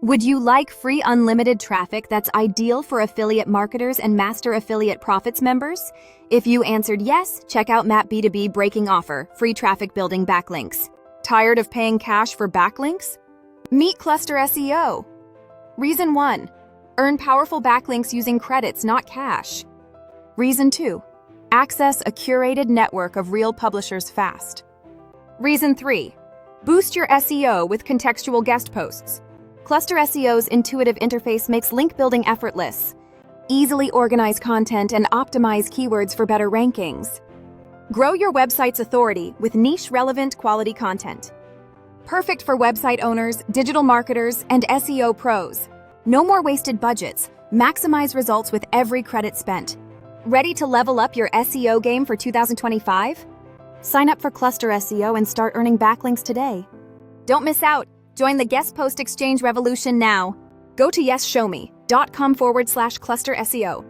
Would you like free unlimited traffic that's ideal for affiliate marketers and Master Affiliate Profits members? If you answered yes, check out MAPB2B breaking offer, free traffic building backlinks. Tired of paying cash for backlinks? Meet Cluster SEO. Reason 1. Earn powerful backlinks using credits, not cash. Reason 2. Access a curated network of real publishers fast. Reason 3. Boost your SEO with contextual guest posts. Cluster SEO's intuitive interface makes link building effortless. Easily organize content and optimize keywords for better rankings. Grow your website's authority with niche relevant quality content. Perfect for website owners, digital marketers, and SEO pros. No more wasted budgets. Maximize results with every credit spent. Ready to level up your SEO game for 2025? Sign up for Cluster SEO and start earning backlinks today. Don't miss out. Join the guest post exchange revolution now. Go to yesshowme.com/cluster SEO.